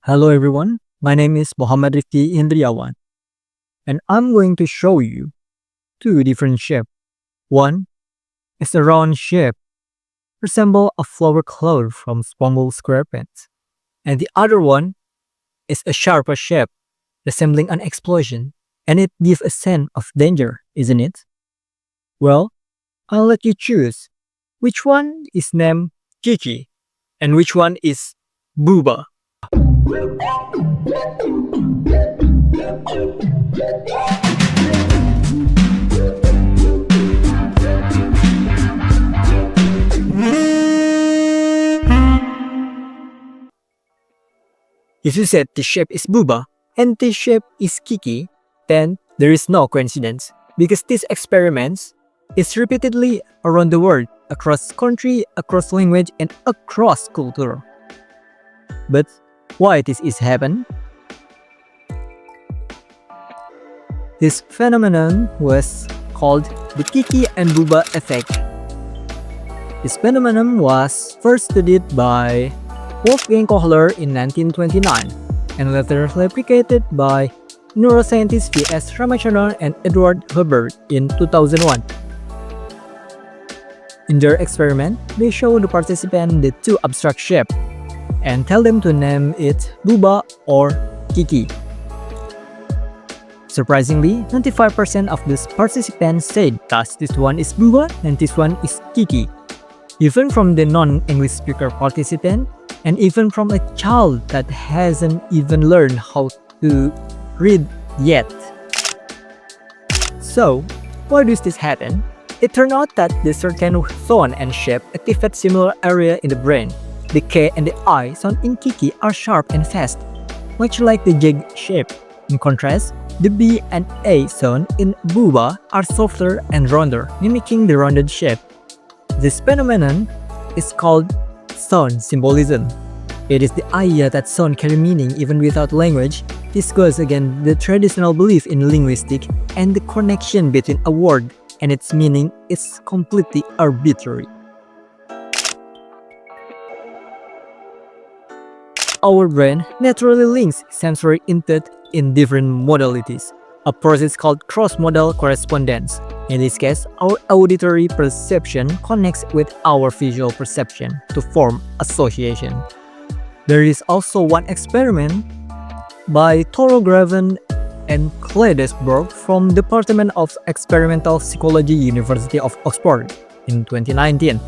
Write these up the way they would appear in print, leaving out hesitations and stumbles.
Hello everyone, my name is Mohammad Rifki Indriawan, and I'm going to show you two different shapes. One is a round shape, resemble a flower cloud from small square pants, and the other one is a sharper shape, resembling an explosion, and it gives a sense of danger, isn't it? Well, I'll let you choose. Which one is named Kiki, and which one is Booba? If you said this shape is Booba and this shape is Kiki, then there is no coincidence because these experiments is repeatedly around the world, across country, across language, and across culture. But why this is happen? This phenomenon was called the Kiki and Booba effect. This phenomenon was first studied by Wolfgang Kohler in 1929 and later replicated by neuroscientists V.S. Ramachandran and Edward Hubbard in 2001. In their experiment, they show the participant the two abstract shapes and tell them to name it Booba or Kiki. Surprisingly, 95% of the participants said that this one is Booba and this one is Kiki. Even from the non-English speaker participant, and even from a child that hasn't even learned how to read yet. So, why does this happen? It turned out that the certain tone and shape activate similar area in the brain. The K and the I sound in Kiki are sharp and fast, much like the J shape. In contrast, the B and A sound in Booba are softer and rounder, mimicking the rounded shape. This phenomenon is called sound symbolism. It is the idea that sound carry meaning even without language. This goes against the traditional belief in linguistics and the connection between a word and its meaning is completely arbitrary. Our brain naturally links sensory input in different modalities, a process called cross-modal correspondence. In this case, our auditory perception connects with our visual perception to form association. There is also one experiment by Thorograven and Kledesberg from Department of Experimental Psychology, University of Oxford in 2019.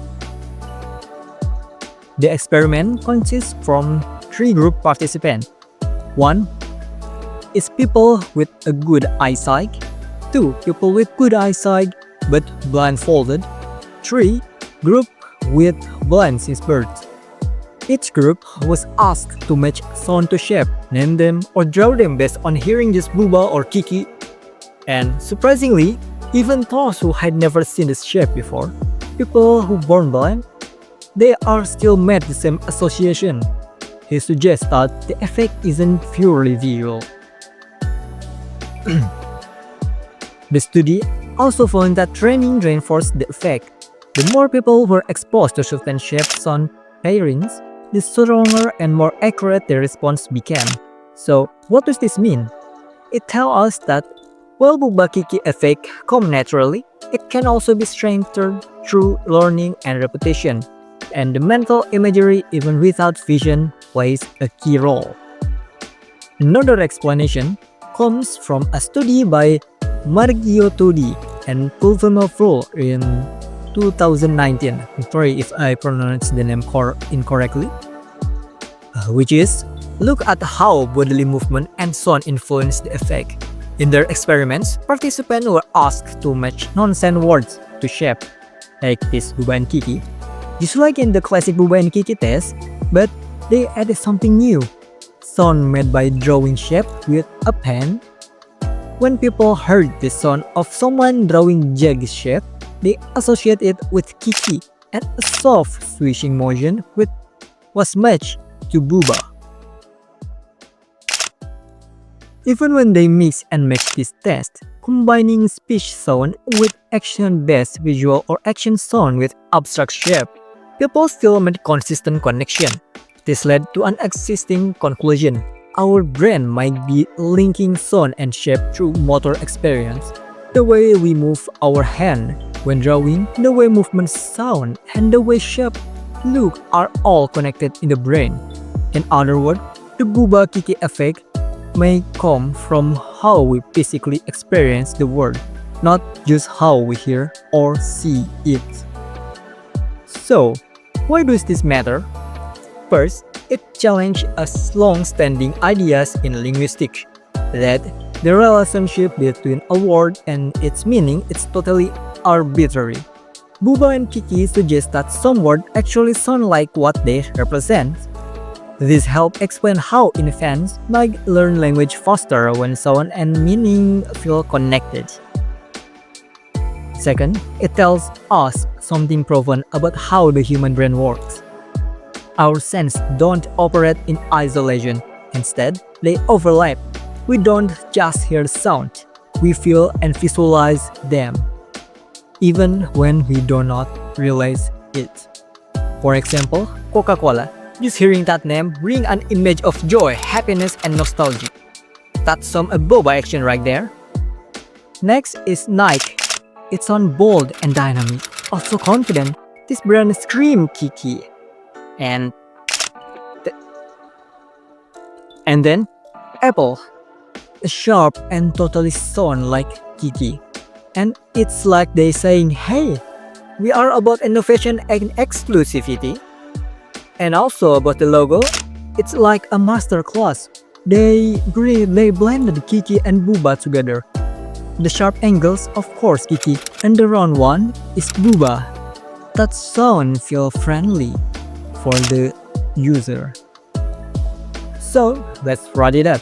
The experiment consists from three group participants. One is people with a good eyesight. 2. People with good eyesight but blindfolded. 3. Group with blinds is birds. Each group was asked to match sound to shape, name them or draw them based on hearing just Booba or Kiki. And surprisingly, even those who had never seen this shape before, people who born blind, they are still made the same association. He suggests that the effect isn't purely visual. The study also found that training reinforced the effect. The more people were exposed to certain shape sound pairings, the stronger and more accurate the response became. So, what does this mean? It tells us that while Booba Kiki effect comes naturally, it can also be strengthened through learning and repetition, and the mental imagery even without vision plays a key role. Another explanation comes from a study by Margiottudi and Pulvermafro in 2019. I'm sorry if I pronounce the name incorrectly. Which is, look at how bodily movement and sound influence the effect. In their experiments, participants were asked to match nonsense words to shape, like this Booba and Kiki, just like in the classic Booba and Kiki test, but they added something new. Sound made by drawing shape with a pen. When people heard the sound of someone drawing jug shape, they associate it with Kiki, and a soft swishing motion was matched to Booba. Even when they mix and match this test, combining speech sound with action-based visual or action sound with abstract shape, people still made consistent connection. This led to an existing conclusion. Our brain might be linking sound and shape through motor experience. The way we move our hand when drawing, the way movements sound, and the way shape look are all connected in the brain. In other words, the Bouba Kiki effect may come from how we physically experience the world, not just how we hear or see it. So, why does this matter? First, it challenged us long-standing ideas in linguistics that the relationship between a word and its meaning is totally arbitrary. Bouba and Kiki suggest that some words actually sound like what they represent. This helps explain how infants might learn language faster when sound and meaning feel connected. Second, it tells us something profound about how the human brain works. Our senses don't operate in isolation. Instead, they overlap. We don't just hear sound, we feel and visualize them, even when we do not realize it. For example, Coca-Cola. Just hearing that name brings an image of joy, happiness, and nostalgia. That's some Bouba action right there. Next is Nike. It sounds bold and dynamic, also confident. This brand screams Kiki. And then Apple. Sharp and totally sound like Kiki. And it's like they saying, hey, we are about innovation and exclusivity. And also about the logo, it's like a master class. They blended Kiki and Bouba together. The sharp angles, of course, Kiki, and the round one is Bouba. That sound feel friendly for the user. So let's wrap it up.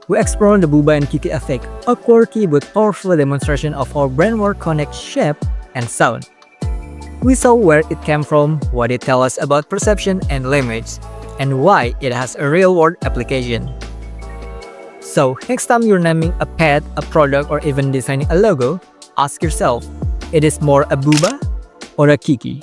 We explored the Bouba and Kiki effect, a quirky but powerful demonstration of how brain work connects shape and sound. We saw where it came from, what it tells us about perception and language, and why it has a real-world application. So, next time you're naming a pet, a product, or even designing a logo, ask yourself, it is more a Bouba or a Kiki?